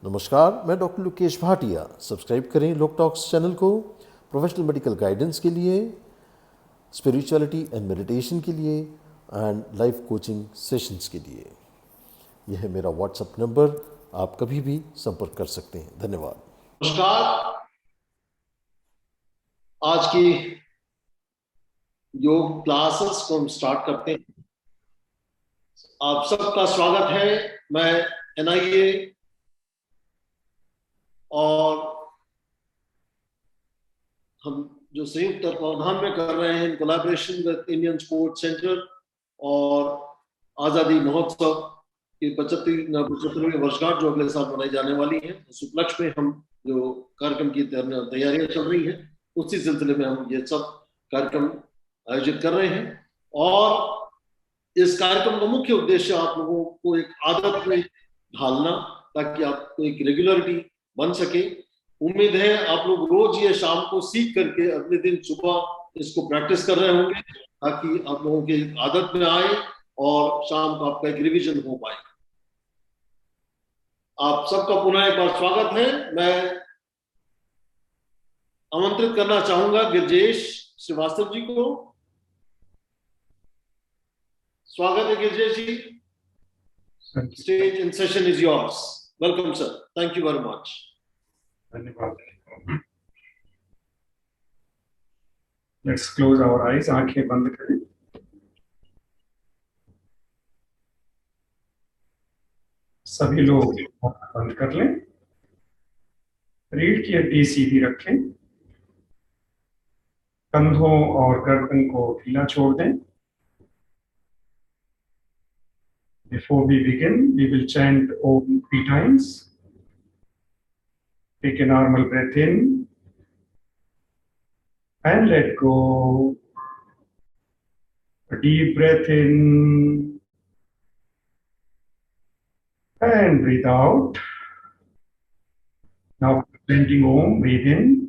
नमस्कार, मैं doctor Lokesh Bhatia. Subscribe करें लोक टॉक्स चैनल को प्रोफेशनल मेडिकल गाइडेंस के लिए, स्पिरिचुअलिटी एंड मेडिटेशन के लिए एंड लाइफ कोचिंग सेशंस के लिए। यह है मेरा व्हाट्सएप नंबर, आप कभी भी संपर्क कर सकते हैं। धन्यवाद। नमस्कार। आज की योग क्लासेस को हम स्टार्ट करते हैं। आप सबका स्वागत है। मैं एनआईए और हम जो संयुक्त तत्वावधान में कर रहे हैं in collaboration with Indian sports centre और आजादी महोत्सव की 75वीं वर्षगांठ जो अगले साल मनाई जाने वाली है, उस उपलक्ष्य में हम जो कार्यक्रम की तैयारियां चल रही हैं, उसी सिलसिले में हम ये सब कार्यक्रम आयोजित कर रहे हैं। और इस कार्यक्रम का मुख्य उद्देश्य आप लोगों को एक आदत में ढालना, ताकि आपको एक रेगुलरिटी बन सके। उम्मीद है आप लोग रोज ये शाम को सीख करके अगले दिन सुबह इसको प्रैक्टिस कर रहे होंगे, ताकि आप लोगों की आदत में आए और शाम को आपका एक रिवीजन हो पाए। आप सबका पुनः एक बार स्वागत है। मैं आमंत्रित करना चाहूंगा गिरजेश श्रीवास्तव जी को। स्वागत है गिरजेश जी। Stage and session is yours. Welcome, sir. Thank you very much. धन्यवाद। Let's close our eyes. आंखें बंद करें। सभी लोग बंद कर लें। रीढ़ की हड्डी सीधी रखें। कंधों और गर्दन को ढीला छोड़ दें। Before we begin, we will chant Om 3 times. Take a normal breath in and let go. A deep breath in and breathe out. Now chanting Om, breathe in.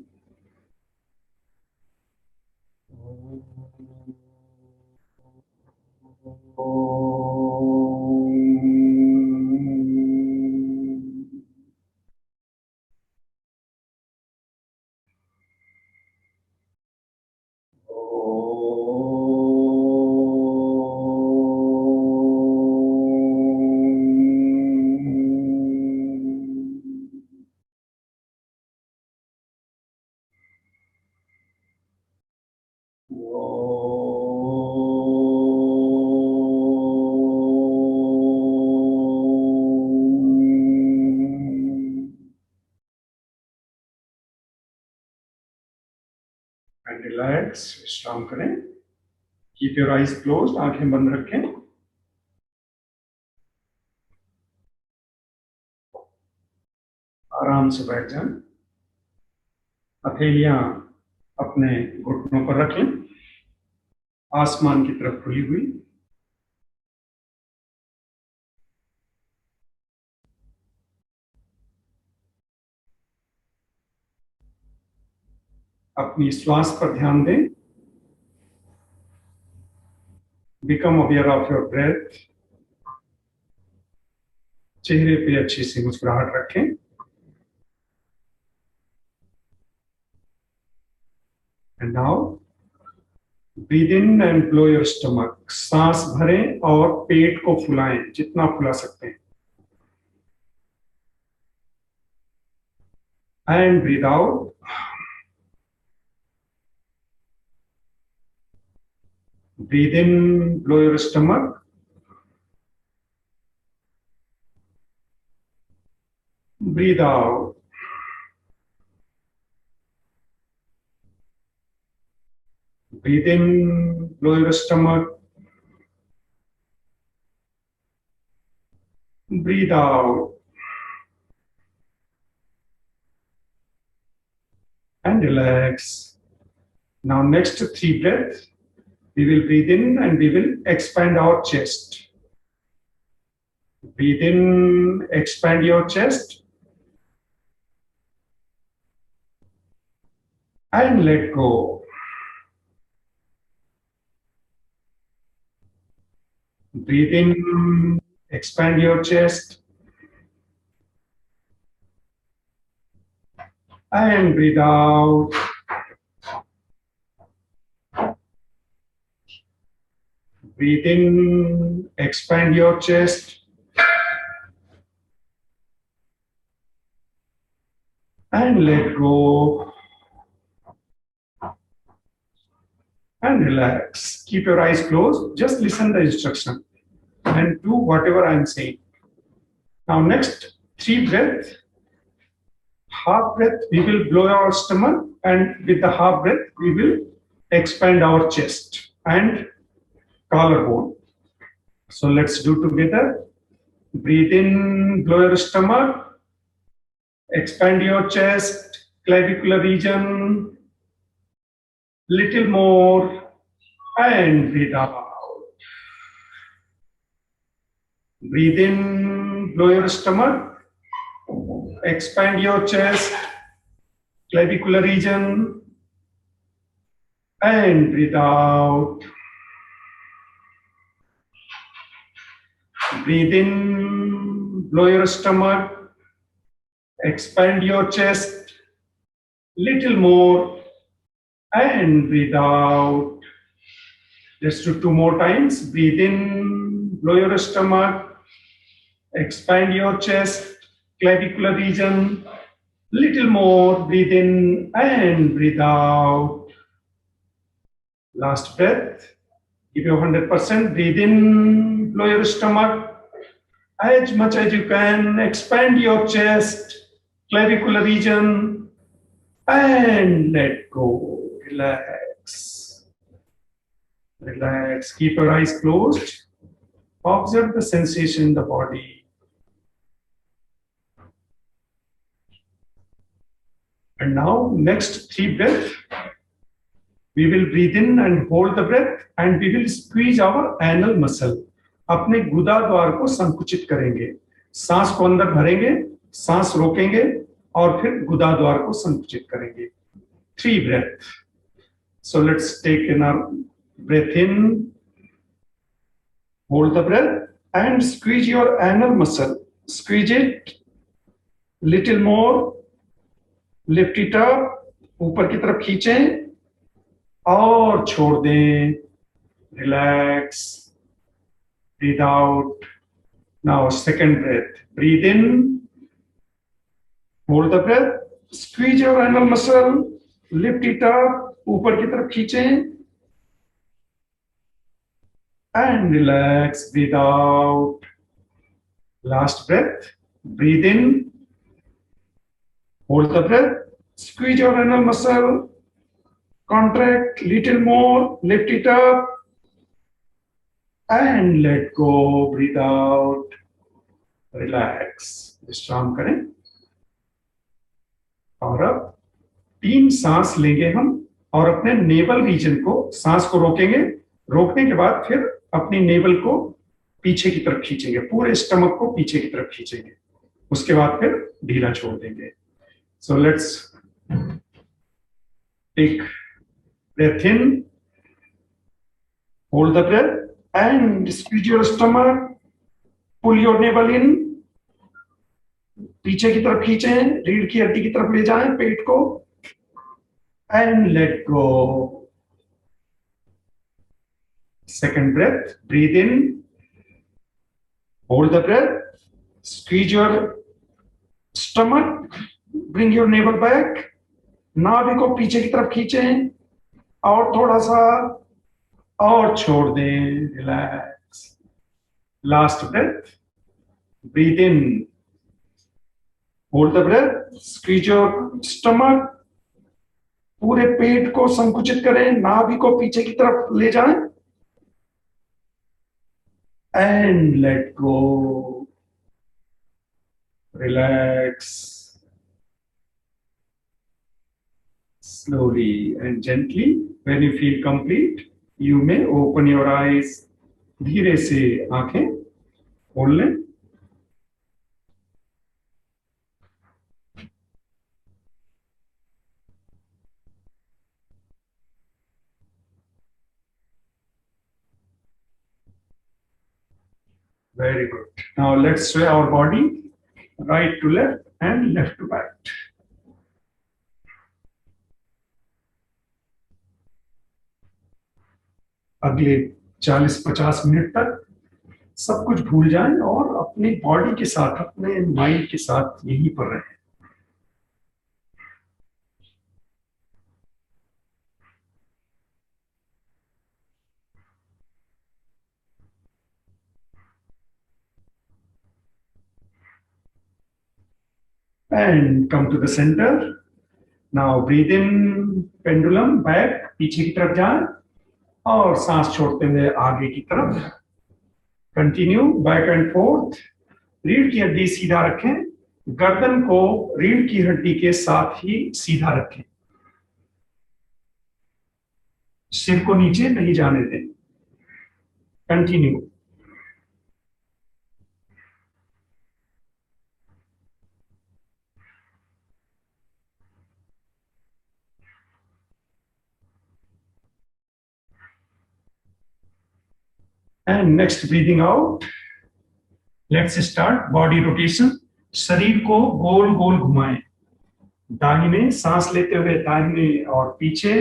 And relax, विश्राम करें। Keep your eyes closed, आंखें बंद रखें। आराम से बैठ जाएं। हथेलियां अपने घुटनों पर रख लें, आसमान की तरफ खुली हुई। अपनी श्वास पर ध्यान दें। Become aware of your breath. चेहरे पे अच्छी सी मुस्कुराहट रखें। And now breathe in and blow your stomach. सांस भरें और पेट को फुलाएं, जितना फुला सकते हैं। And breathe out. Breathe in, blow your stomach. Breathe out. Breathe in, blow your stomach. Breathe out. And relax. Now next 3 breaths, we will breathe in and we will expand our chest. Breathe in, expand your chest. And let go. Breathe in, expand your chest. and breathe out. Breathe in, expand your chest. And let go. And relax. Keep your eyes closed. Just listen the instruction and do whatever I am saying. Now next 3 breaths. Half breath we will blow our stomach, and with the half breath we will expand our chest and collarbone. So let's do together. Breathe in, blow your stomach, expand your chest, clavicular region, little more, and breathe out. Breathe in, blow your stomach, expand your chest, clavicular region, and breathe out. Breathe in, blow your stomach, expand your chest, little more, and breathe out. Let's do 2 more times. Breathe in, blow your stomach, expand your chest, clavicular region, little more, breathe in and breathe out. Last breath, give your 100%, breathe in, blow your stomach as much as you can, expand your chest, clavicular region, and let go. Relax. Relax. Keep your eyes closed. Observe the sensation in the body. And now, next 3 breaths, we will breathe in and hold the breath, and we will squeeze our anal muscle. अपने गुदा द्वार को संकुचित करेंगे. सांस को अंदर भरेंगे, सांस रोकेंगे और फिर गुदा द्वार को संकुचित करेंगे. 3 breaths. So let's take in our breath in, hold the breath, and squeeze your anal muscle. Squeeze it, little more, lift it up, ऊपर की तरफ खींचें और छोड़ दें. Relax. Breathe out. Now second breath. Breathe in, hold the breath, squeeze your anal muscle, lift it up, ऊपर की तरफ खींचें and relax. Breathe out. Last breath. Breathe in, hold the breath, squeeze your anal muscle, contract little more, lift it up and let go. Breathe out. Relax. विश्राम करें. और अब 3 सांस लेंगे हम और अपने नेवल रीजन को, सांस को रोकेंगे. रोकने के बाद फिर अपनी नेवल को पीछे की तरफ खींचेंगे, पूरे स्टमक को पीछे की तरफ खींचेंगे. उसके बाद फिर ढीला छोड़ देंगे. So let's take breath in, hold the breath and squeeze your stomach, pull your navel in, पीछे की तरफ खींचें, रीढ़ की हड्डी की तरफ ले जाएं पेट को and let go. Second breath, breathe in, hold the breath, squeeze your stomach, bring your navel back, नाभि को पीछे की तरफ खींचें और थोड़ा सा और छोड़ दें. Relax. Last breath, breathe in, hold the breath, squeeze your stomach, पूरे पेट को संकुचित करें, नाभि को पीछे की तरफ ले जाएं and let go. Relax. Slowly and gently. When you feel complete, you may open your eyes. धीरे से आंखें खोल लें. Very good. Now let's sway our body right to left and left to right. अगले 40-50 मिनट तक सब कुछ भूल जाएं और अपनी बॉडी के साथ, अपने माइंड के साथ यहीं पर रहें। And come to the center. Now breathe in, pendulum back, पीछे की तरफ जाएं और सांस छोड़ते हुए आगे की तरफ। Continue back and fourth. रीढ़ की हड्डी सीधा रखें, गर्दन को रीढ़ की हड्डी के साथ ही सीधा रखें, सिर को नीचे नहीं जाने दें। Continue. And next breathing out. Let's start body rotation. शरीर को गोल गोल घुमाएं, दाहिने सांस लेते हुए दाहिने और पीछे,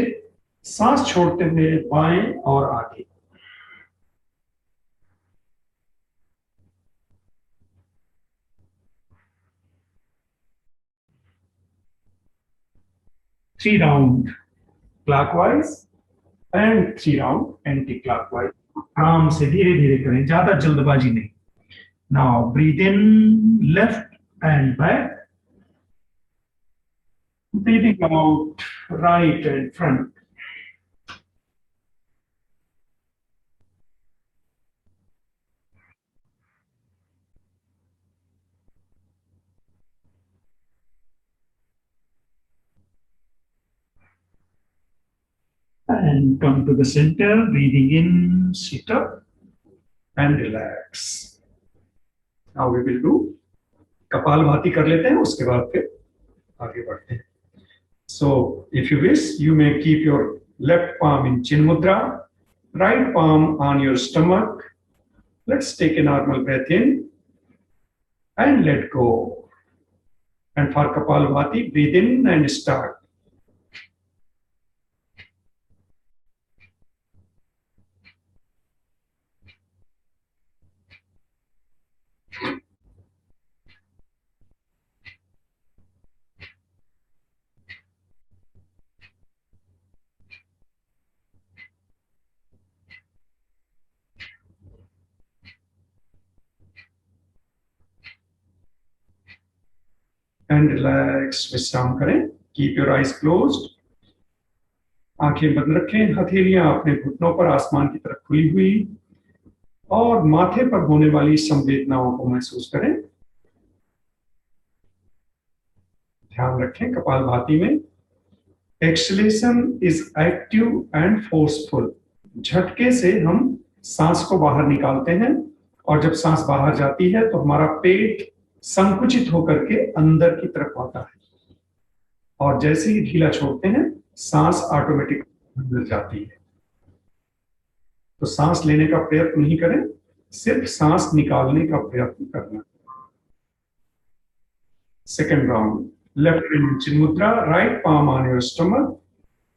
सांस छोड़ते हुए बाएं और आगे। Three round clockwise and 3 round anticlockwise. आराम से धीरे धीरे करें, ज्यादा जल्दबाजी नहीं। Now breathe in left and back, breathing out right and front. And come to the center, breathing in, sit up and relax. Now we will do kapalbhati कर लेते हैं, उसके बाद फिर आगे बढ़ते हैं. So if you wish, you may keep your left palm in chin mudra, right palm on your stomach. Let's take a normal breath in and let go. And for Kapalbhati, breathe in and start. And relax, विश्राम करें. Keep your eyes closed. आंखें बंद रखें, हथेलियां अपने घुटनों पर आसमान की तरफ खुली हुई और माथे पर होने वाली संवेदनाओं को महसूस करें. ध्यान रखें कपालभाति में acceleration is active and forceful. झटके से हम सांस को बाहर निकालते हैं और जब सांस बाहर जाती है तो हमारा पेट संकुचित होकर के अंदर की तरफ आता है और जैसे ही ढीला छोड़ते हैं सांस ऑटोमेटिक अंदर जाती है. तो सांस लेने का प्रयत्न नहीं करें, सिर्फ सांस निकालने का प्रयत्न करना. Second round. Left hand in chin mudra, right palm on your stomach.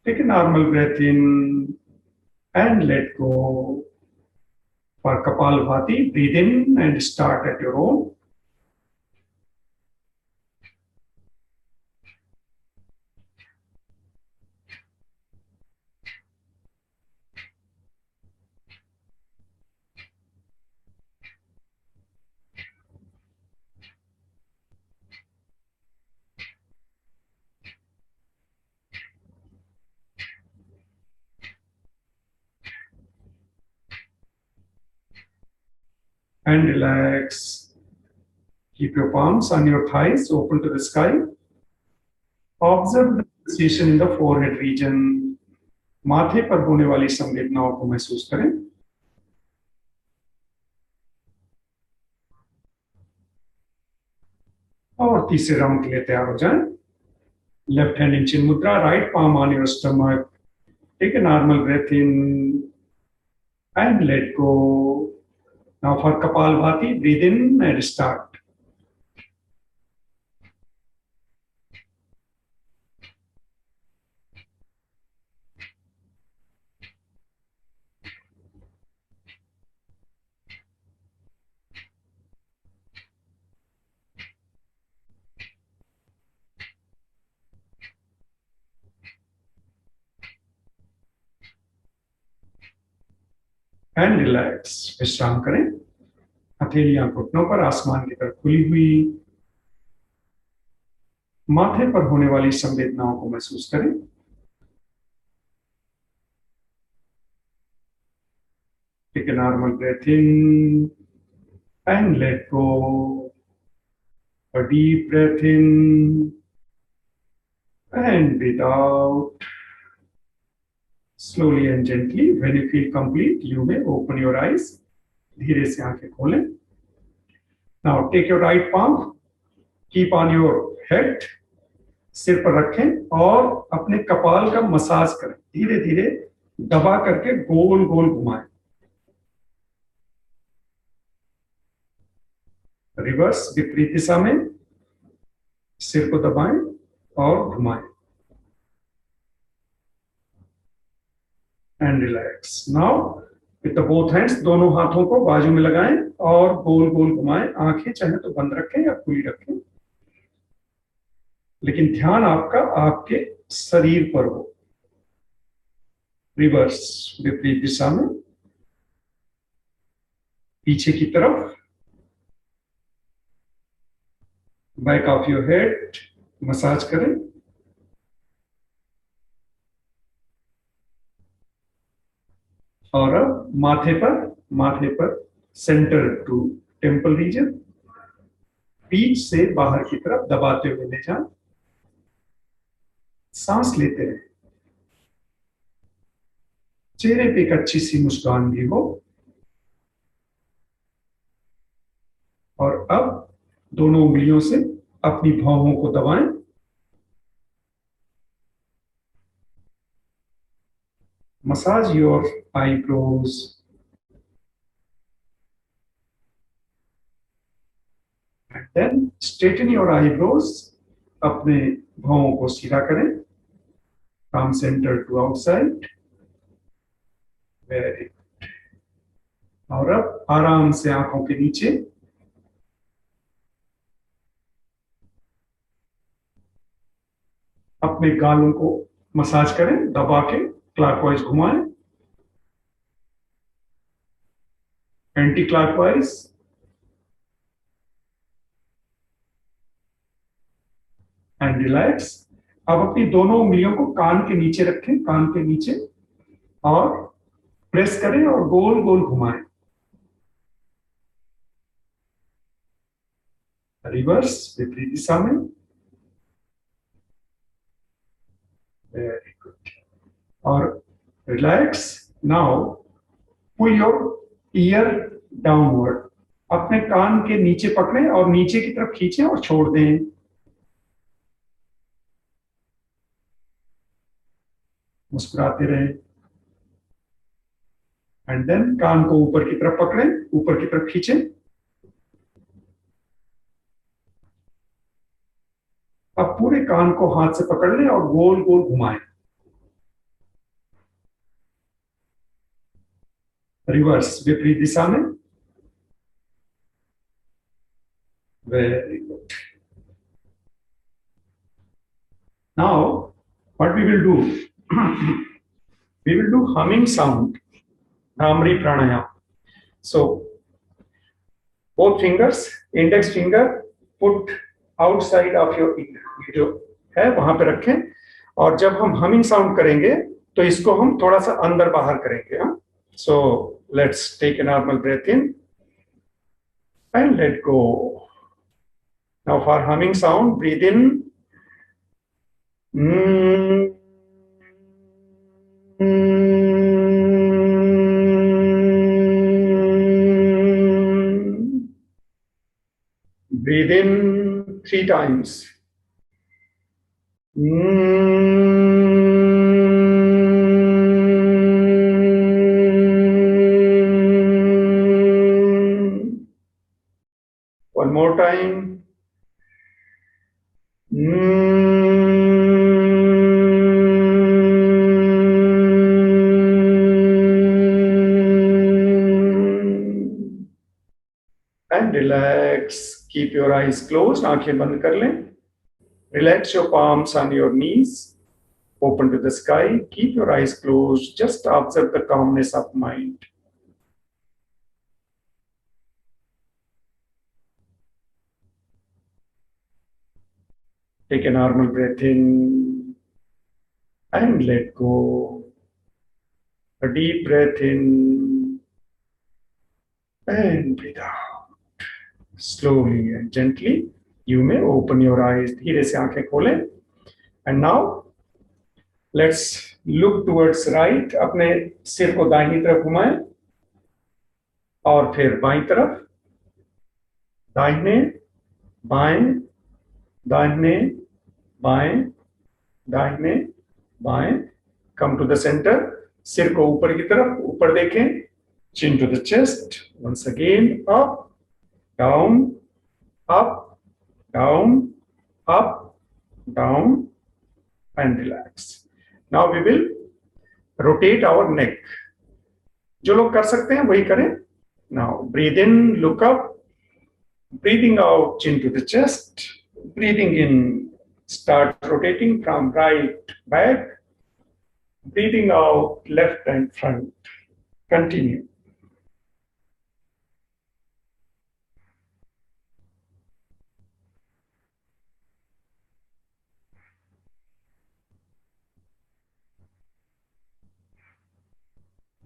Take a normal breath in and let go. For Kapalbhati, breathe in and start at your own. And relax. Keep your palms on your thighs open to the sky. Observe the sensation in the forehead region. माथे पर होने वाली संवेदनाओं को महसूस करें. और तीसरे राउंड के लिए तैयार हो जाएं. लेफ्ट हैंड इन चिन मुद्रा, right palm on your stomach. Take a normal breath in and let go. Now for Kapalbhati, breathe in and start. And relax, विश्राम करें। हथेलियां घुटनों पर, आसमान की तरफ खुली हुई। माथे पर होने वाली संवेदनाओं को महसूस करें। Take a normal breath in and let go. A deep breath in and breathe out. Slowly and gently. When you feel complete, you may open your eyes. धीरे से आंखें खोलें। Now take your right palm, keep on your head, सिर पर रखें और अपने कपाल का मसाज करें। धीरे धीरे दबा करके गोल गोल घुमाएं। रिवर्स, विपरीत दिशा में सिर को दबाएं और घुमाएं। And relax. Now with the both hands, दोनों हाथों को बाजू में लगाएं और गोल गोल घुमाएं। आंखें चाहे तो बंद रखें या खुली रखें, लेकिन ध्यान आपका आपके शरीर पर हो। रिवर्स, विपरीत दिशा में पीछे की तरफ, back of your head massage करें। और अब माथे पर सेंटर टू टेम्पल रीजन, पीठ से बाहर की तरफ दबाते हुए ले जाएं। सांस लेते रहे। चेहरे पे एक अच्छी सी मुस्कान भी हो। और अब दोनों उंगलियों से अपनी भौहों को दबाएं। Massage your eyebrows. And then straighten your eyebrows. अपने भौहों को सीधा करें। From centre to outside. Very good. और अब आराम से आंखों के नीचे अपने गालों को मसाज करें, दबा के क्लॉकवाइज घुमाएं, एंटी क्लॉकवाइज। And relax. अब अपनी दोनों उंगलियों को कान के नीचे रखें, कान के नीचे, और प्रेस करें और गोल गोल घुमाएं। रिवर्स, विपरीत दिशा में। Very good. और relax. Now pull your ear downward. अपने कान के नीचे पकड़ें और नीचे की तरफ खींचें और छोड़ दें। मुस्कुराते रहें। एंड देन कान को ऊपर की तरफ पकड़ें, ऊपर की तरफ खींचें। अब पूरे कान को हाथ से पकड़ लें और गोल गोल घुमाएं। रिवर्स, विपरीत दिशा में। Very good. Now what we will do, we will do humming sound, Bhramari pranayam. So both fingers, index finger put outside of your ear, जो है वहां पे रखें। और जब हम हमिंग साउंड करेंगे तो इसको हम थोड़ा सा अंदर बाहर करेंगे। So let's take a normal breath in and let go. Now for humming sound, breathe in, breathe in 3 times. One more time. And relax. Keep your eyes closed. आंखें बंद कर लें. Relax your palms on your knees. Open to the sky. Keep your eyes closed. Just observe the calmness of mind. Take a normal breath in and let go. A deep breath in and breathe out. Slowly and gently, you may open your eyes. धीरे से आंखें खोलें. And now, let's look towards right. अपने सिर को दाहिनी तरफ घुमाएं और फिर बाईं तरफ, दाहिने, बाएं, दाहिने, बाएं, दाहिने, बाएं. Come to the center. सिर को ऊपर की तरफ, ऊपर देखें. Chin to the chest. Once again, up, down, up, down, up, down, and relax. Now we will rotate our neck. जो लोग कर सकते हैं वही करें. Now breathe in, look up. Breathing out, chin to the chest. Breathing in, start rotating from right back. Breathing out, left and front. Continue.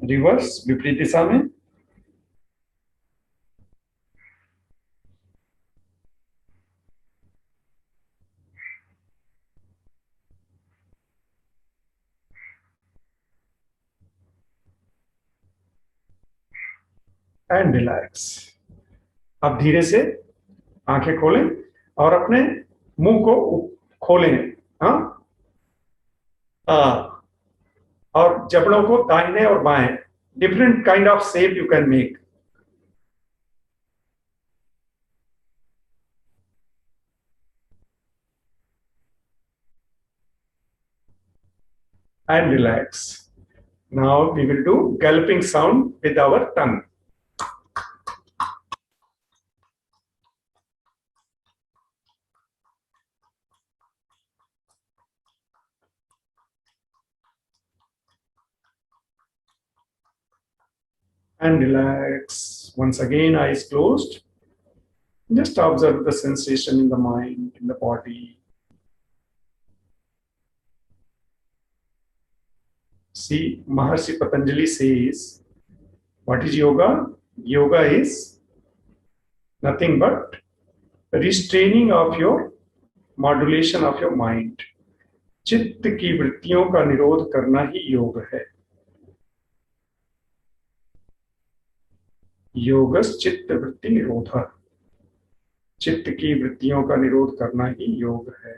Reverse, विपरीत दिशा में. And relax. अब धीरे से आंखें खोलें और अपने मुंह को खोलें. हाँ, और जबड़ों को दाहिने और बाएं. Different kind of shape you can make. And relax. Now we will do galloping sound with our tongue. And relax. Once again, eyes closed. Just observe the sensation in the mind, in the body. See, Maharshi Patanjali says, what is yoga? Yoga is nothing but restraining of your modulation of your mind. चित्त की वृत्तियों का निरोध करना ही योग है. Yogas चित्त वृत्ति निरोधः. चित्त की वृत्तियों का निरोध करना ही योग है.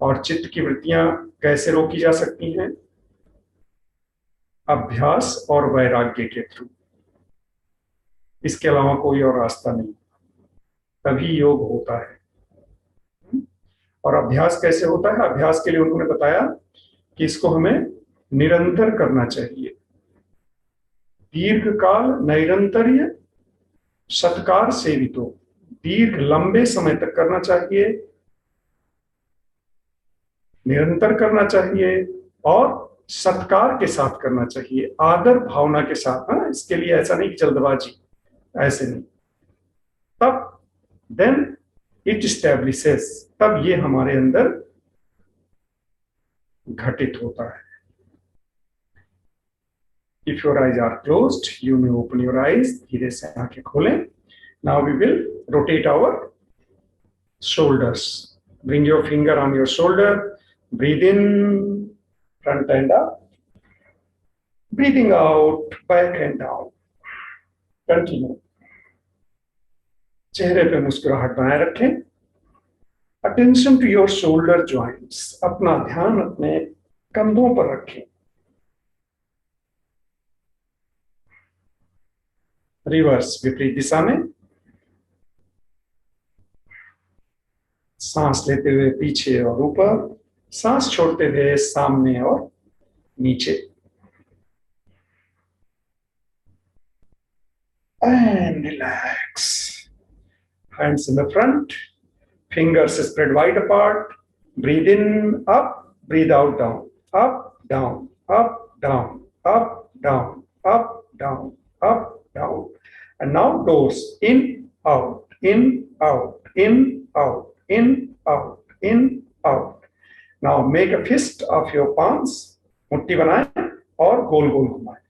और चित्त की वृत्तियां कैसे रोकी जा सकती हैं? अभ्यास और वैराग्य के थ्रू. इसके अलावा कोई और रास्ता नहीं. तभी योग होता है. और अभ्यास कैसे होता है? अभ्यास के लिए उन्होंने बताया कि इसको हमें निरंतर करना चाहिए. दीर्घकाल नैरंतर्य सत्कार सेवितो. दीर्घ लंबे समय तक करना चाहिए, निरंतर करना चाहिए और सत्कार के साथ करना चाहिए, आदर भावना के साथ. हाँ, इसके लिए ऐसा नहीं कि जल्दबाजी, ऐसे नहीं. तब देन इट स्टैब्लिशेस. तब ये हमारे अंदर घटित होता है. If your eyes are closed, you may open your eyes. धीरे से आंखें खोलें. Now we will rotate our shoulders. Bring your finger on your shoulder. Breathe in, front and up. Breathing out, back and down. Continue. चेहरे पे मुस्कुराहट बनाए रखें. Attention to your shoulder joints. अपना ध्यान अपने कंधों पर रखें. रिवर्स, विपरीत दिशा में. सांस लेते हुए पीछे और ऊपर, सांस छोड़ते हुए सामने और नीचे. And relax. Hands in the front, fingers spread wide apart. Breathe in, up, breathe out, down, up, down, up, down, up, down, up, down, up, down. And now doors, in, out, in, out, in, out, in, out, in, out. Now make a fist of your palms. मुट्ठी बनाएं और गोल गोल घुमाएं.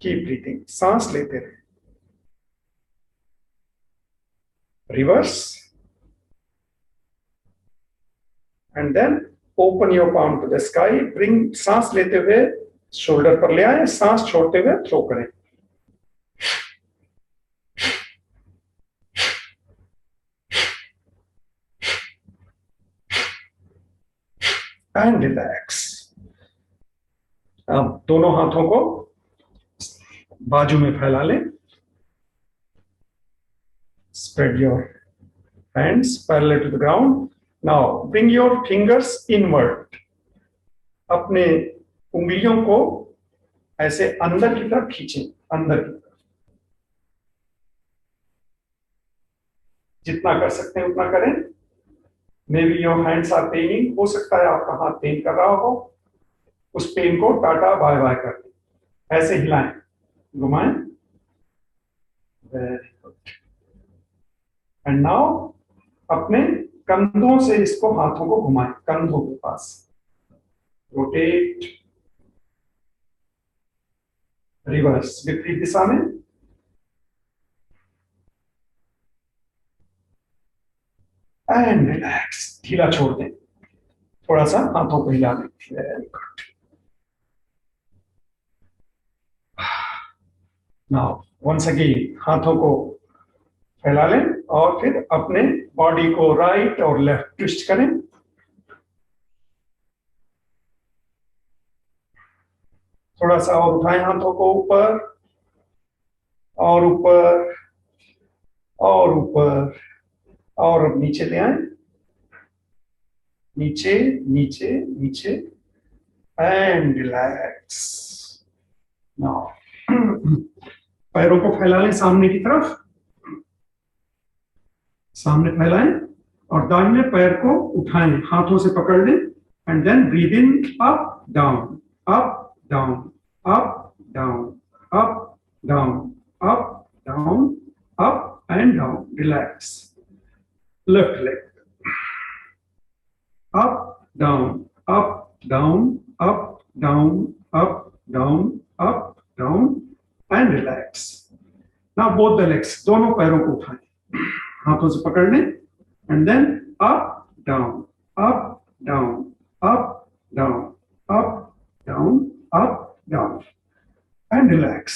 Keep breathing. सांस लेते रहे. Reverse. And then open your palm to the sky. Bring सांस लेते हुए शोल्डर पर ले आए, सांस छोड़ते हुए थ्रो करें. And relax. अब दोनों हाथों को बाजू में फैला लें. Spread your hands parallel to the ground. Now bring your fingers inward. अपने उंगलियों को ऐसे अंदर की तरफ खींचें, अंदर की तरफ. जितना कर सकते हैं उतना करें. Maybe your hands are paining. हो सकता है आपका हाथ पेन कर रहा हो. उस पेन को टाटा बाय बाय कर दें. ऐसे हिलाएं, घुमाएं. Very good. And now अपने कंधों से इसको हाथों को घुमाएं, कंधों के पास. रोटेट. रिवर्स, विपरीत दिशा में. And relax. ढीला छोड़ दें. थोड़ा सा हाथों को हिला दें. Very good. Now once again हाथों को फैला लें और फिर अपने बॉडी को राइट और लेफ्ट ट्विस्ट करें. थोड़ा सा और उठाएं हाथों को ऊपर और ऊपर और ऊपर और अब नीचे ले आए. नीचे नीचे नीचे एंड रिलैक्स. नाउ पैरों को फैला लें सामने की तरफ. सामने फैलाएं और दाहिने पैर को उठाएं, हाथों से पकड़ लें. And then breathe in, up down, up down, up down, up down, up down, up and down. Relax. Left leg. Up down, up down, up down, up down, up down and relax. Now both the legs, दोनों पैरों को उठाएं, हाथों से पकड़ लें. And then up down, up down, up down, up down, up down and relax.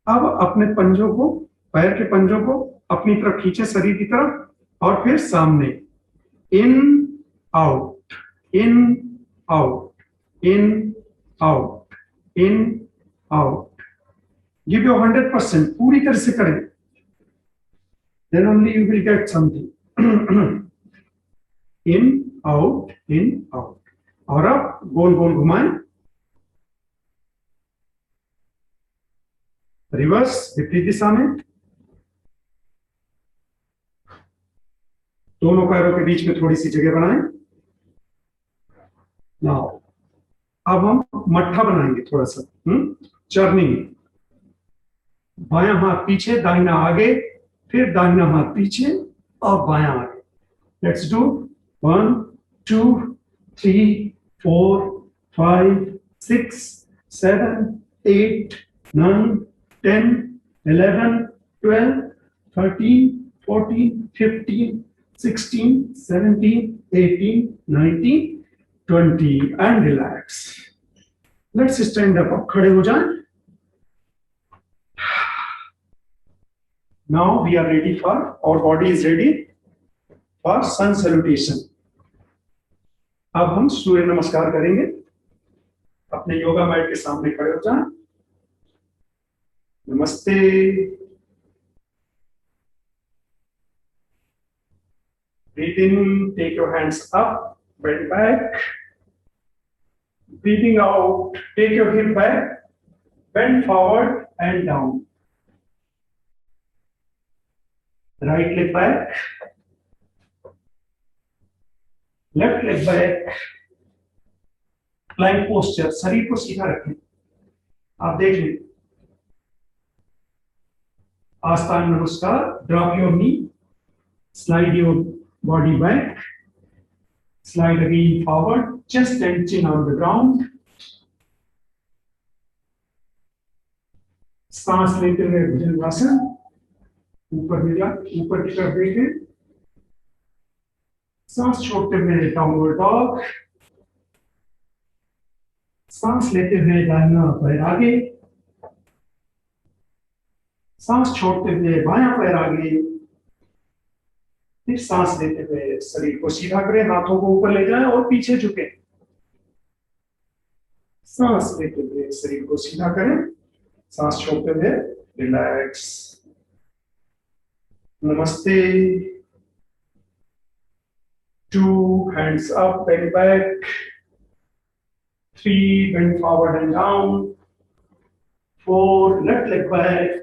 अब अपने पंजों को, पैर के पंजों को अपनी तरफ खींचे, शरीर की तरफ, और फिर सामने. In out, in out, in out, in out. Give your 100%. पूरी तरह से करें. Then only you will get something. In, out, in, out. और अब गोल गोल घुमाएं. रिवर्स, विपरीत दिशा में. दोनों पैरों के बीच में थोड़ी सी जगह बनाएं. नाउ अब हम मट्ठा बनाएंगे थोड़ा सा. चर्निंग. बायां हाथ पीछे, दाहिना आगे, फिर दाहिना हाथ पीछे और बायां आगे. Let's do 1 2 3 4 5 6 7 8 9 10 11 12 13 14 15 16 17 18 19 20 and relax. Let's stand up. अब खड़े हो जाएं. Now we are ready for, our body is ready for sun salutation. अब हम सूर्य नमस्कार करेंगे. अपने योगा मैट के सामने खड़े हो जाएं. नमस्ते. Breathe in, take your hands up, bend back. Breathing out, take your hip back, bend forward and down. Right leg back, left leg back. Plank posture, शरीर को सीधा रखें. आप देख लें. आस्तांग नमस्कार. Drop your knee, slide your body back, slide again forward, chest and chin on the ground. सांस लेते हुए भुजंगासन, ऊपर की तरफ देखें, सांस छोड़ते हुए डाउनवर्ड डॉग, सांस लेते हुए दाहिना पैर आगे, सांस छोड़ते हुए बायां पैर आगे, फिर सांस लेते हुए शरीर को सीधा करें, हाथों को ऊपर ले जाएं और पीछे झुकें। सांस लेते हुए शरीर को सीधा करें, सांस छोड़ते हुए रिलैक्स। नमस्ते। 2 hands up, belly back. 3 bend forward and down. 4 left leg back.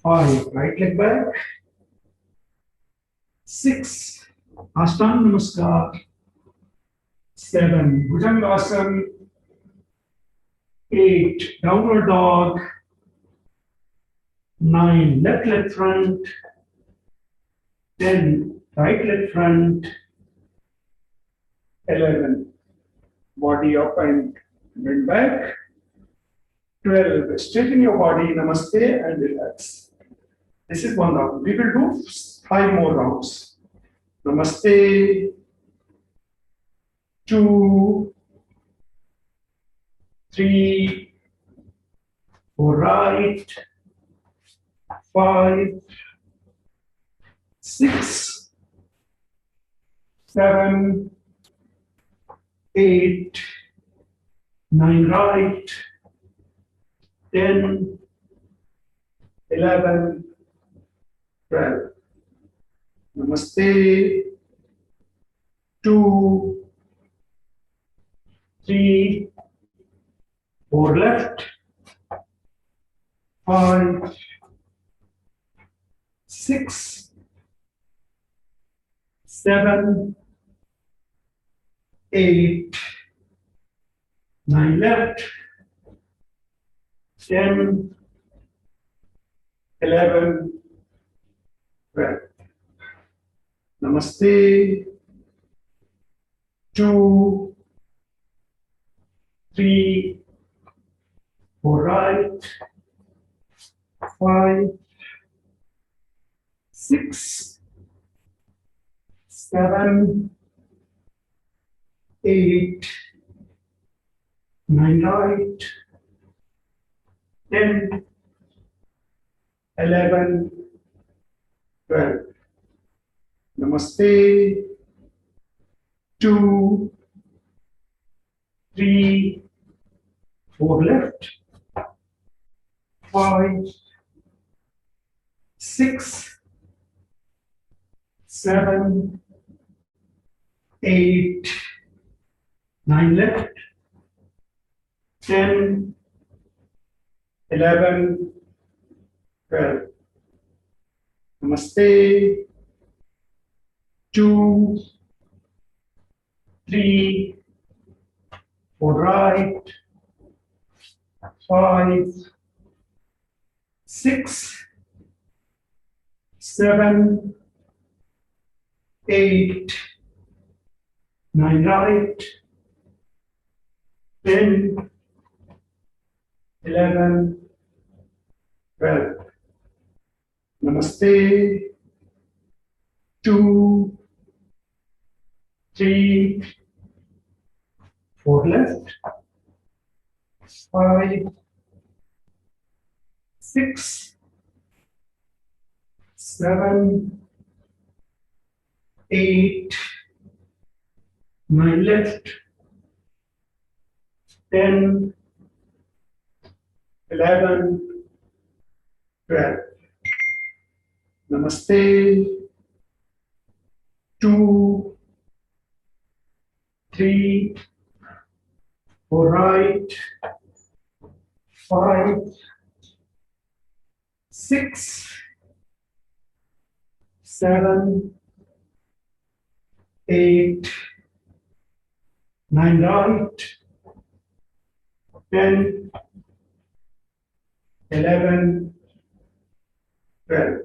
5 right leg back. 6 Ashtanga Namaskar. 7 Bhujangasana. 8 downward dog. 9 left leg front. 10 right leg front. 11 body up and bend back. 12 straighten your body, namaste, and relax. This is 1 round. We will do 5 more rounds. Namaste. 2, 3, 4 right. 5, 6, 7, 8, 9 right, 10, 11, 12. Namaste. 2, 3, 4 left, 5, 6, 7, 8, 9 left, 10, 11, 12. Namaste. 2, 3, 4 right, 5, 6, 7, 8, 9 right, 10, 11, 12. Namaste. 2, 3, 4 left, 5, 6, 7, 8, 9 left, 10, 11, 12. Namaste. 2, 3, 4 right, 5, 6, 7, 8, 9 right, 10, 11, 12. Namaste. 2, 3, 4 left, 5, 6, 7, 8, 9 left, 10, 11, 12. Namaste. 2, 3, 4 right, 5, 6, 7, 8, 9 right, 10, 11, 12.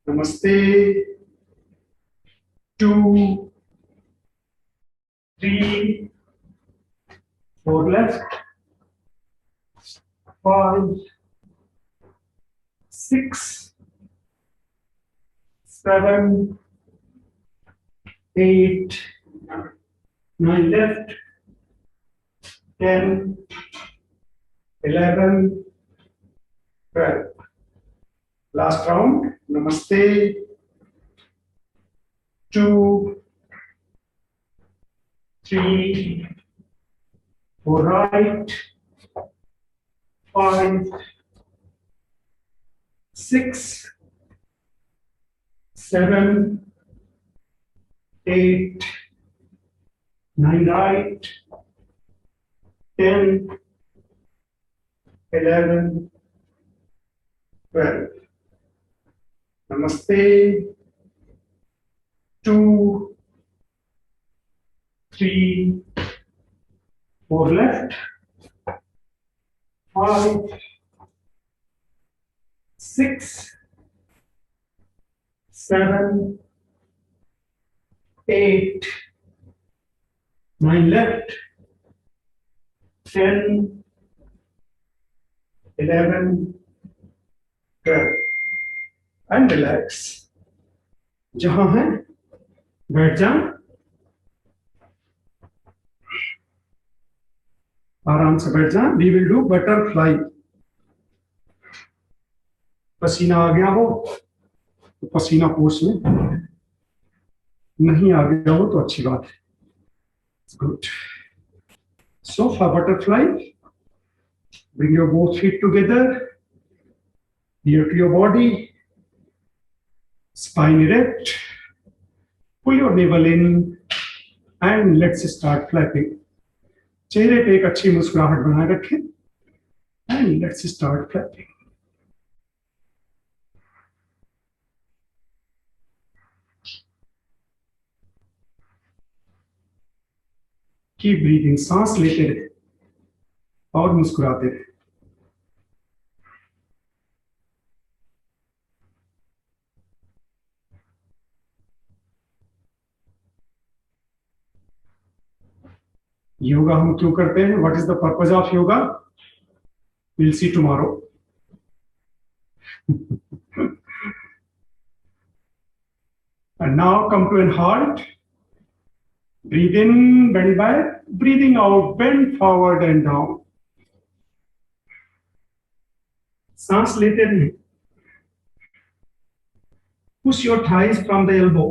Namaste. 2, 3, 4 left. 5, 6, 7, 8, 9 left. 10, 11, 12. Last round. Namaste. 2, 3, 4 right. 5, 6, 7, 8, 9 right. 10, 11, 12. Namaste. 2, 3, 4 left. 5, 6, 7, 8, 9 left. 10, 11, 12. And relax. जहां है बैठ जाओ, आराम से बैठ जाओ. We will do butterfly. पसीना आ गया हो तो पसीना पोष में, नहीं आ गया हो तो अच्छी बात है. Good. So for butterfly, bring your both feet together, near to your body, spine erect, pull your navel in, and let's start flapping. चेहरे पे एक अच्छी मुस्कुराहट बनाए रखें, and let's start flapping. Keep breathing. सांस लेते रहे और मुस्कुराते रहे. योगा हम क्यों करते हैं? What is the purpose of yoga? We'll see tomorrow. And now come to a halt. Breathe in, bend back. Breathing out, bend forward and down. सांस लेते रहिए. Push your thighs from the elbow.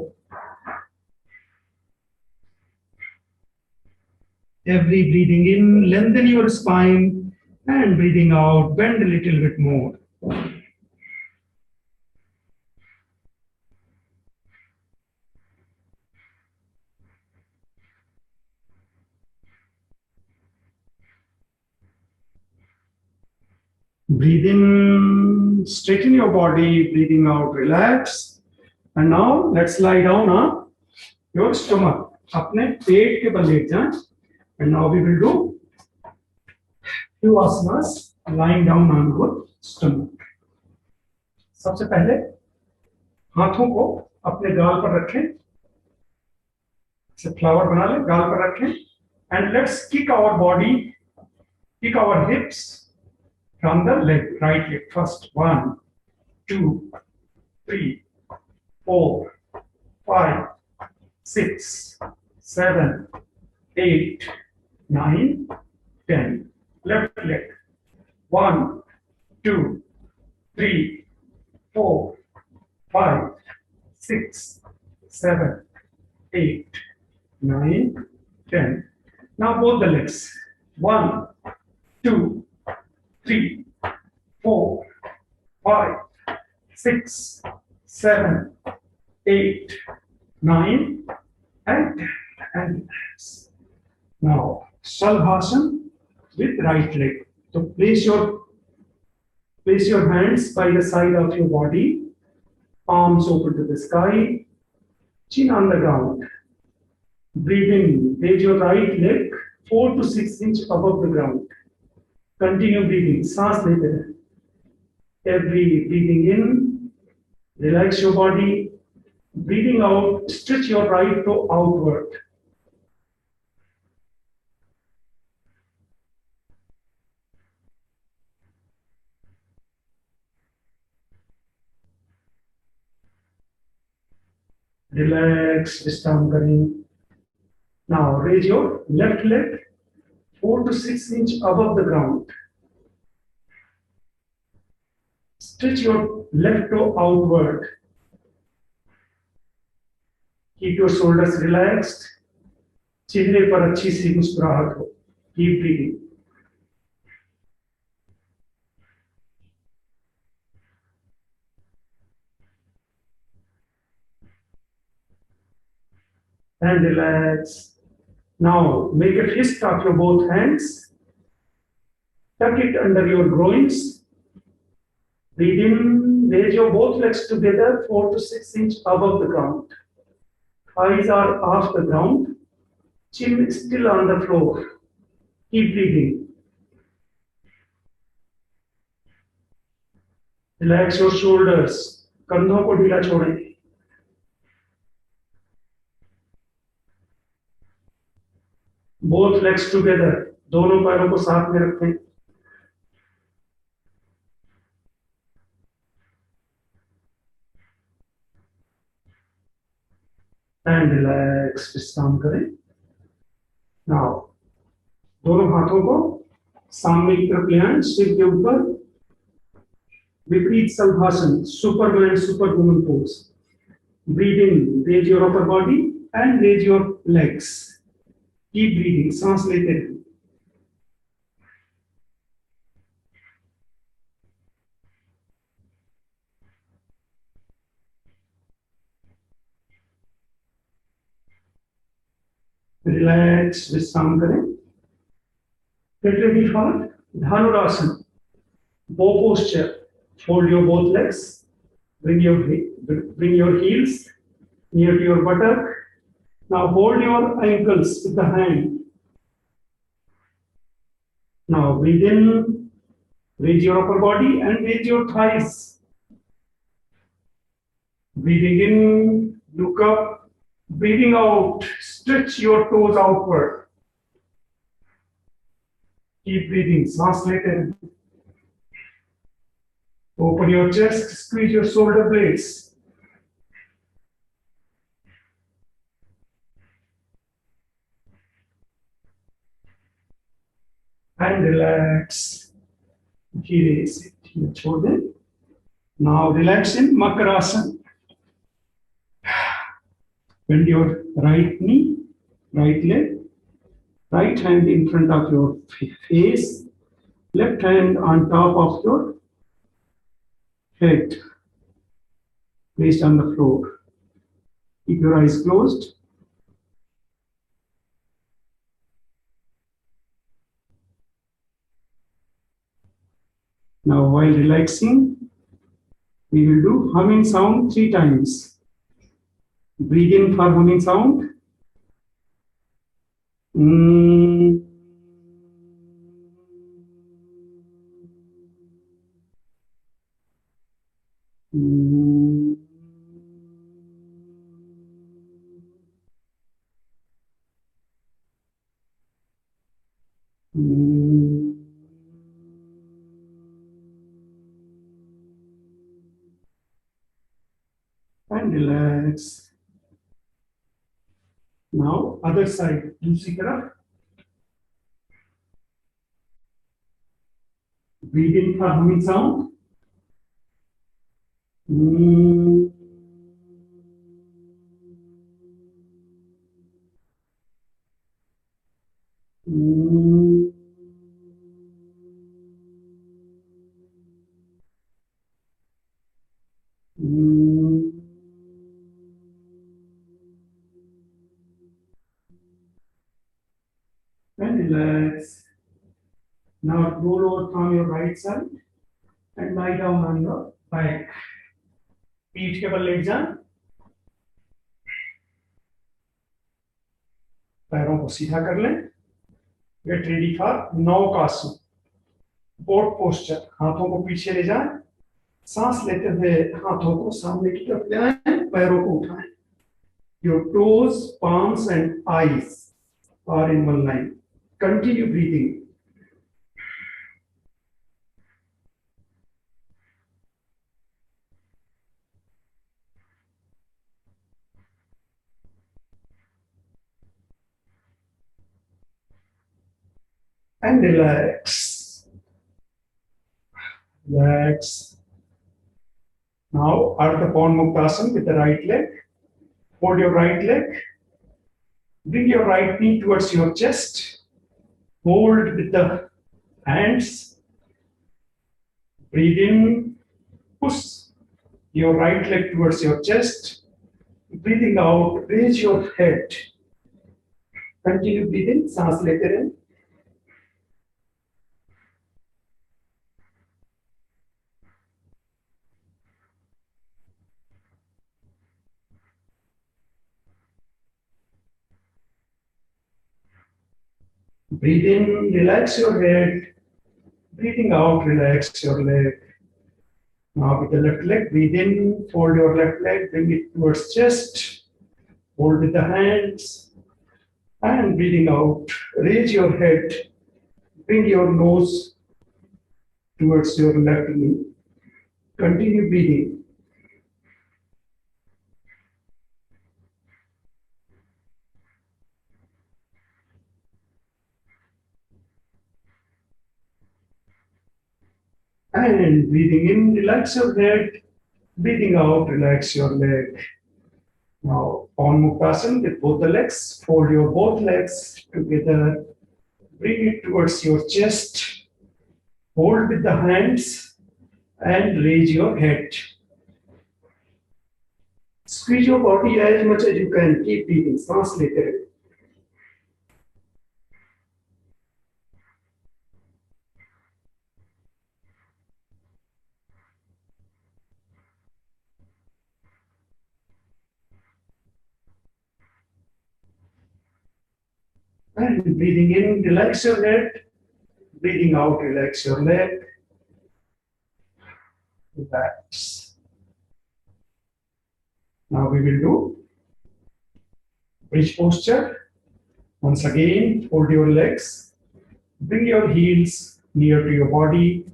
Every breathing in, lengthen your spine, and breathing out, bend a little bit more. Breathe in, straighten your body, breathing out, relax. And now let's lie down on your stomach. अपने पेट के बल late जाएं. And now we will do few asanas lying down on your stomach. सबसे पहले हाथों को अपने गाल पर रखें. ऐसे फ्लावर बना लें, गाल पर रखें. And let's kick our body, kick our hips from the leg, right leg first. 1, 2, 3, 4, 5, 6, 7, 8, 9, 10. Left leg. 1, 2, 3, 4, 5, 6, 7, 8, 9, 10. Now both the legs. 1, 2, 3, 4, 5, 6, 7, 8, 9, and 10. And relax. Now, Shalbhasana with right leg. So place your hands by the side of your body, arms open to the sky, chin on the ground. Breathe in, raise your right leg 4 to 6 inches above the ground. Continue breathing, सांस लेते रहे. Every breathing in, Relax your body. Breathing out, stretch your right toe outward. Relax, विश्राम करें. Now raise your left leg 4 to 6 inch above the ground. Stretch your left toe outward. Keep your shoulders relaxed. चेहरे पर अच्छी सी मुस्कुराहट हो. Keep breathing. And relax. Now make a fist of your both hands. Tuck it under your groins. Breathe in. Raise your both legs together 4 to 6 inch above the ground. Thighs are off the ground. Chin still on the floor. Keep breathing. Relax your shoulders. कंधों को ढीला छोड़ें. Both legs together. दोनों पैरों को साथ में रखें. And relax. विश्राम करें. Now, दोनों हाथों को सामने की तरफ ले आएं, सिर के ऊपर. विपरीत Salabhasana, superman superwoman pose. Breathe in, raise your upper body and raise your legs. Keep breathing, सांस लेते रहें. Relax, विश्राम करें. Get ready for Dhanurasana. Bow posture. Fold your both legs. Bring your heels near to your buttock. Now hold your ankles with the hand. Now breathe in, raise your upper body and raise your thighs. Breathing in, look up. Breathing out, stretch your toes outward. Keep breathing, सांस लेते रहें. Open your chest, squeeze your shoulder blades. And relax. धीरे से धीरे छोड़ दें. Now relax in Makarasana. Bend your right knee, right leg, right hand in front of your face, left hand on top of your head, placed on the floor. Keep your eyes closed. Now, while relaxing, we will do humming sound 3 times. Breathe in for humming sound. And relax. Now, other side, दूसरी तरफ. Breathe in for humming sound. And relax. Now roll over from your right side and lie down on your back. पीठ के बल late जाएं. पैरों को सीधा कर लें. Get ready for नौकासन. Boat posture. हाथों को पीछे ले जाएं. सांस लेते हुए हाथों को सामने की तरफ ले आए, पैरों को उठाएं. Your toes, palms and eyes are in one line. Continue breathing. And relax. Relax. Now, Ardha Muktasana with the right leg. Hold your right leg. Bring your right knee towards your chest. Hold with the hands. Breathe in. Push your right leg towards your chest. Breathing out, raise your head. Continue breathing. सांस लेते रहें. Breathe in, relax your head. Breathing out, relax your leg. Now with the left leg, breathe in, fold your left leg, bring it towards chest. Hold with the hands. And breathing out, raise your head. Bring your nose towards your left knee. Continue breathing. And breathing in, relax your head. Breathing out, relax your leg. Now, on Muktasana with both the legs, fold your both legs together. Bring it towards your chest. Hold with the hands and raise your head. Squeeze your body as much as you can. Keep breathing. सांस लेते रहे. And breathing in, relax your head. Breathing out, relax your leg. Relax. Now we will do bridge posture. Once again, fold your legs. Bring your heels near to your body.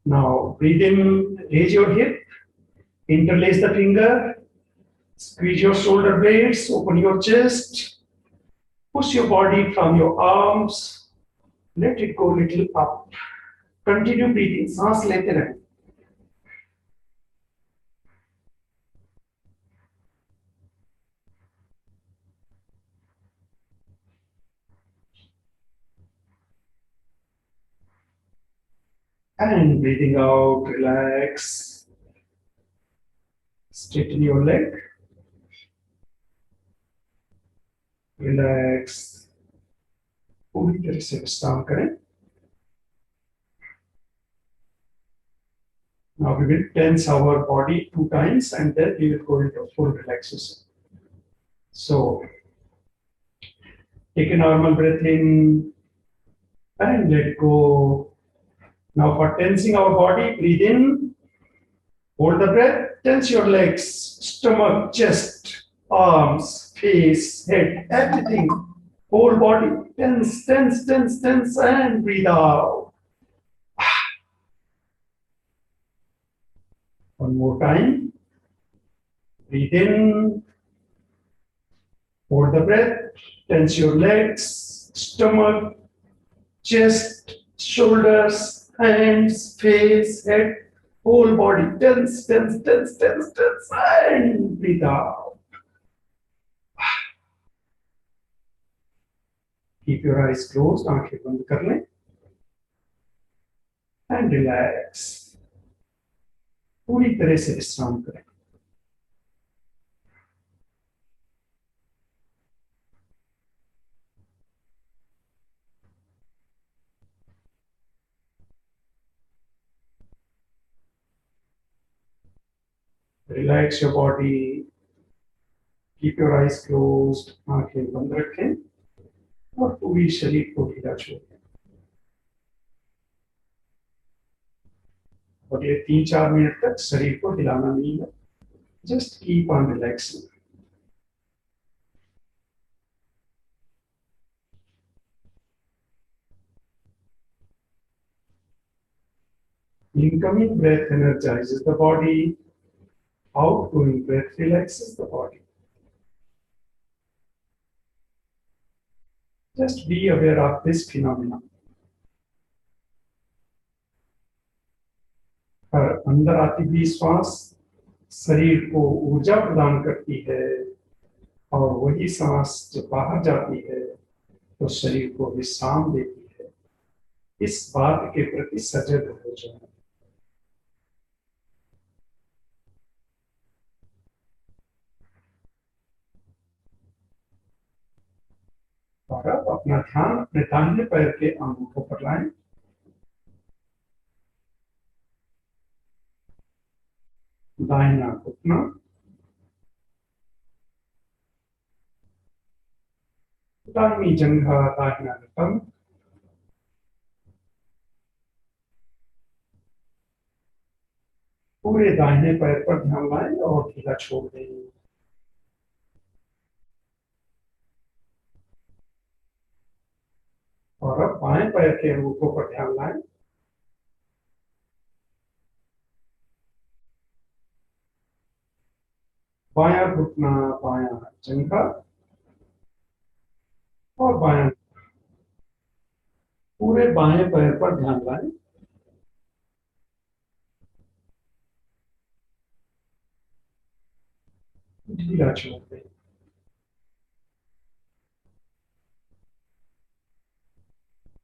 Now breathe in, raise your hip. Interlace the finger. Squeeze your shoulder blades. Open your chest. Push your body from your arms. Let it go a little up. Continue breathing. सांस लेते रहें. And breathing out, relax. Straighten your leg. Relax. पूरी तरह से विश्राम करें. Now we will tense our body 2 times and then we will go into full relaxation. So take a normal breath in and let go. Now for tensing our body, breathe in, hold the breath, tense your legs, stomach, chest, arms, face, head, everything, whole body, tense, tense, tense, tense, and breathe out. One more time. Breathe in, hold the breath, tense your legs, stomach, chest, shoulders, hands, face, head, whole body, tense, tense, tense, tense, tense, and breathe out. Keep your eyes closed, आंखें बंद कर लें, and relax. पूरी तरह से विश्राम करें. Relax your body. Keep your eyes closed. आंखें बंद रखें और पूरी शरीर को ढीला छोड़ें. अगले 3-4 मिनट तक शरीर को हिलाना नहीं है. Just keep on relaxing. Incoming breath energizes the body. Outgoing breath relaxes the body. Just be aware of this phenomenon. पर अंदर आती हुई श्वास शरीर को ऊर्जा प्रदान करती है और वही सांस जब बाहर जाती है तो शरीर को विश्राम देती है. इस बात के प्रति सजग हो जाए. और अब अपना ध्यान अपने दाहिने पैर के अंगूठों पर लाएं. दाहिना घुटना, दाहिनी जंघा, दाहिना नितंब, पूरे दाहिने पैर पर ध्यान लाएं और ढीला छोड़ दें. और अब बाएं पैर के अंगूठों पर ध्यान लाएं. बायां घुटना, बायां जंघा और बायां, पूरे बाएं पैर पर ध्यान लाएं. ढीला छोड़ दें.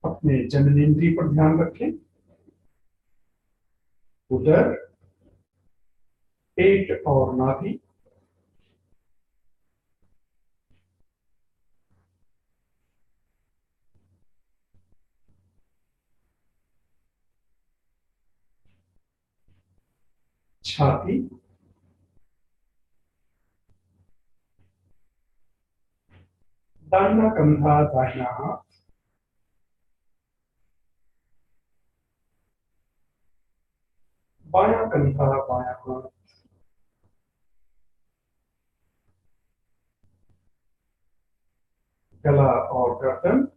अपने जननेंद्रिय पर ध्यान रखें. उदर, पेट और नाभि, छाती, दाहिना कंधा, दाहिना हाथ, बायां कंधा, बायां हाथ, गला और गर्दन,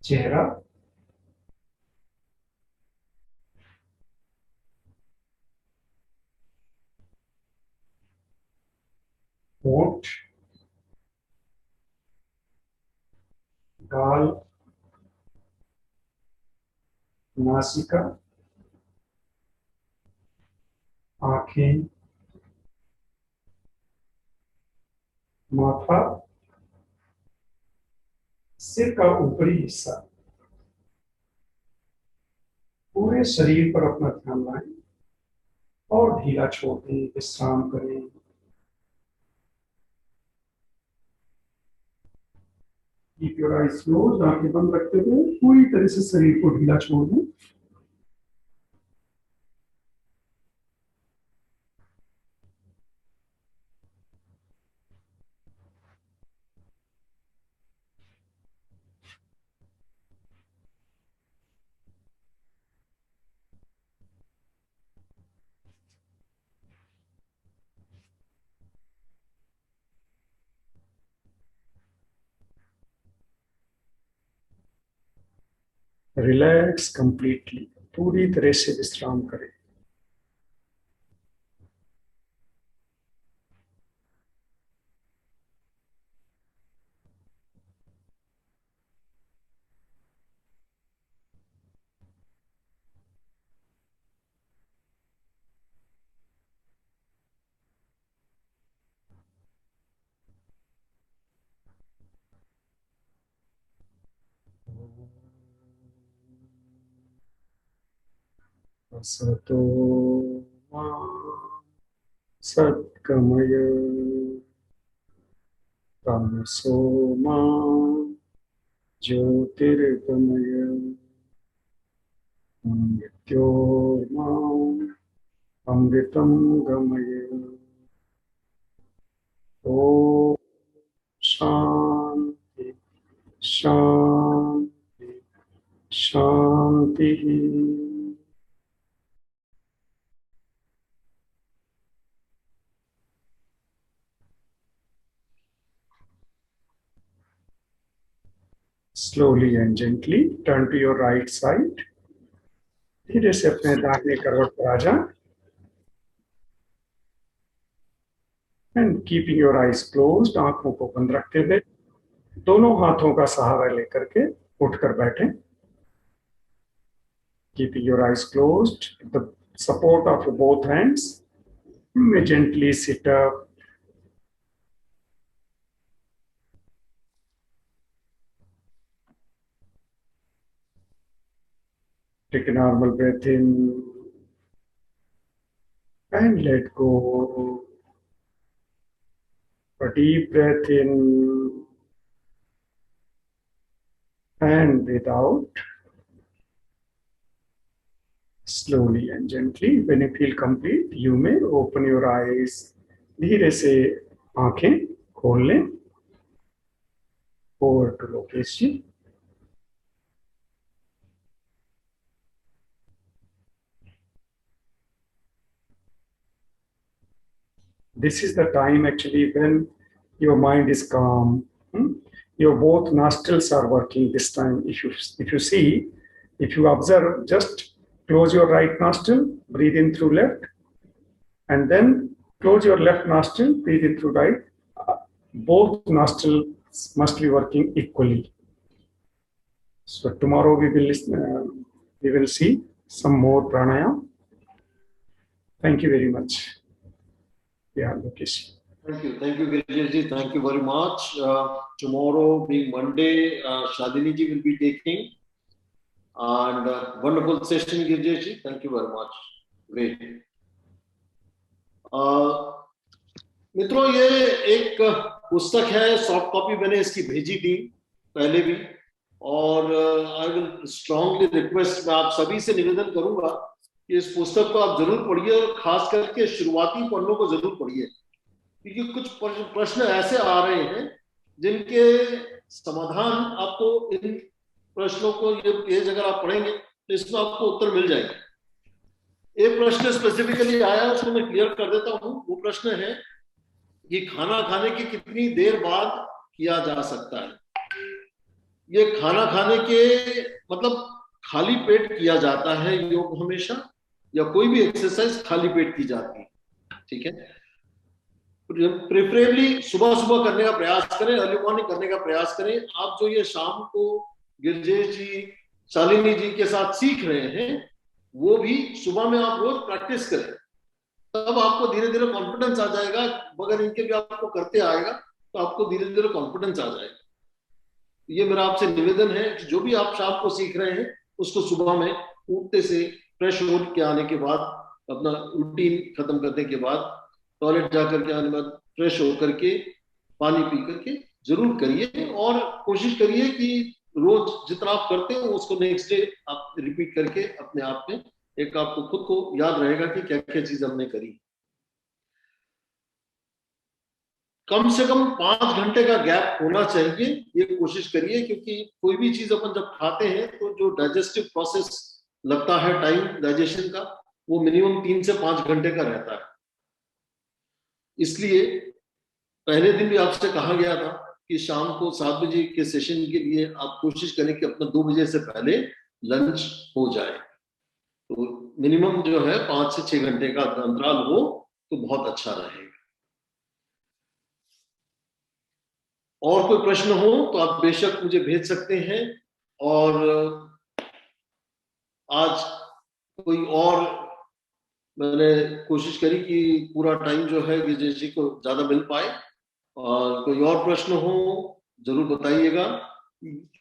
चेहरा, होंठ, गाल, नासिका, आंखें, माथा, सिर का ऊपरी हिस्सा. पूरे शरीर पर अपना ध्यान लाएं और ढीला छोड़ दें. विश्राम करें. Keep your eyes closed. आंखें बंद रखते हुए पूरी तरह से शरीर को ढीला छोड़ दें. Relax completely. पूरी तरह से विश्राम करें. असतो मा सद्गमय, तमसो मा ज्योतिर्गमय, मृत्योर्मा अमृतं गमय. ओम शांति. शांति शांति। Slowly and gently turn to your right side. धीरे से अपने दाहिने करवट पर आ जाएं। And keeping your eyes closed, आंखों को बंद रखते हुए दोनों हाथों का सहारा लेकर के उठकर बैठें। Keeping your eyes closed, with the support of both hands, you may gently sit up. Take a normal breath in and let go. A deep breath in and breathe out. Slowly and gently. When you feel complete, you may open your eyes. धीरे से आंखें खोल लें. Over to Lokesh ji. This is the time actually when your mind is calm. Your both nostrils are working this time. If you observe, just close your right nostril, breathe in through left, and then close your left nostril, breathe in through right. Both nostrils must be working equally. So tomorrow we will see some more pranayama. Thank you very much. Yeah, Lokesh. Thank you, Girijit ji. Thank you very much. Tomorrow being Monday, Shadini ji will be taking, and wonderful session, Girijit ji. Thank you very much. Great. मित्रों, ये एक पुस्तक है, soft copy मैंने इसकी भेजी थी पहले भी, और आई विल स्ट्रांगली रिक्वेस्ट, मैं आप सभी से निवेदन करूंगा कि इस पुस्तक को आप जरूर पढ़िए, और खास करके शुरुआती पन्नों को जरूर पढ़िए, क्योंकि कुछ प्रश्न ऐसे आ रहे हैं जिनके समाधान आपको इन प्रश्नों को, ये पेज अगर आप पढ़ेंगे तो इसमें आपको उत्तर मिल जाएंगे। एक प्रश्न स्पेसिफिकली आया, उसको मैं क्लियर कर देता हूं। वो प्रश्न है कि खाना खाने की कितनी देर बाद किया जा सकता है। ये खाना खाने के मतलब खाली पेट किया जाता है योग हमेशा, या कोई भी एक्सरसाइज खाली पेट की जाती है, ठीक है। प्रेफरेबली सुबह सुबह करने का प्रयास करें, अर्ली मॉर्निंग करने का प्रयास करें। आप जो ये शाम को गिरिजेश जी, शालिनी जी के साथ सीख रहे हैं, वो भी सुबह में आप रोज प्रैक्टिस करें, तब आपको धीरे धीरे कॉन्फिडेंस आ जाएगा। बगैर इनके भी आपको करते आएगा तो आपको धीरे धीरे कॉन्फिडेंस आ जाएगा। ये मेरा आपसे निवेदन है कि जो भी आप शाम को सीख रहे हैं, उसको सुबह में उठते से फ्रेश हो के आने के बाद, अपना रूटीन खत्म करने के बाद, टॉयलेट जाकर के आने के बाद फ्रेश होकर के पानी पी करके जरूर करिए, और कोशिश करिए कि रोज जितना आप करते हो उसको नेक्स्ट डे आप रिपीट करके अपने आप में एक आपको खुद को याद रहेगा कि क्या क्या चीज हमने करी। कम से कम 5 घंटे का गैप होना चाहिए, ये कोशिश करिए, क्योंकि कोई भी चीज अपन जब खाते हैं तो जो डाइजेस्टिव प्रोसेस लगता है, टाइम डाइजेशन का, वो मिनिमम 3 से 5 घंटे का रहता है। इसलिए पहले दिन भी आपसे कहा गया था कि शाम को 7 बजे के सेशन के लिए आप कोशिश करें कि अपना 2 बजे से पहले लंच हो जाए। तो मिनिमम जो है 5 से 6 घंटे का अंतराल हो तो बहुत अच्छा रहेगा। और कोई प्रश्न हो तो आप बेशक मुझे भेज सकते हैं, और आज कोई और मैंने कोशिश करी कि पूरा टाइम जो है विजय जी को ज्यादा मिल पाए, और कोई और प्रश्न हो जरूर बताइएगा।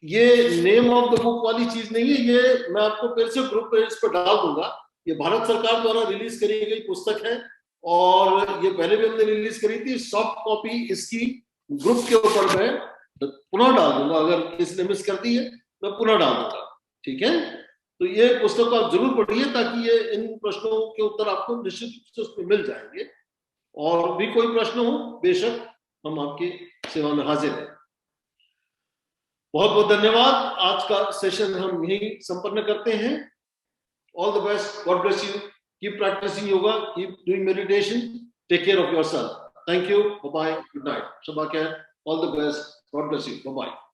ये नेम ऑफ द बुक वाली चीज नहीं है, ये मैं आपको फिर से ग्रुप पे इस पर डाल दूंगा। ये भारत सरकार द्वारा रिलीज करी गई पुस्तक है, और ये पहले भी हमने रिलीज करी थी। सॉफ्ट कॉपी इसकी ग्रुप के ऊपर मैं पुनः डाल दूंगा, अगर किसी ने मिस कर दी है मैं पुनः डाल दूंगा, ठीक है। तो ये पुस्तक आप जरूर पढ़िए, ताकि ये इन प्रश्नों के उत्तर आपको निश्चित रूप से उसमें मिल जाएंगे। और भी कोई प्रश्न हो बेशक हम आपकी सेवा में हाजिर हैं। बहुत बहुत धन्यवाद। आज का सेशन हम यहीं संपन्न करते हैं। All the best, God bless you, keep practising yoga, keep doing meditation, take care of yourself. Thank you, bye bye, good night, शबा खैर, all the best, God bless you, bye bye.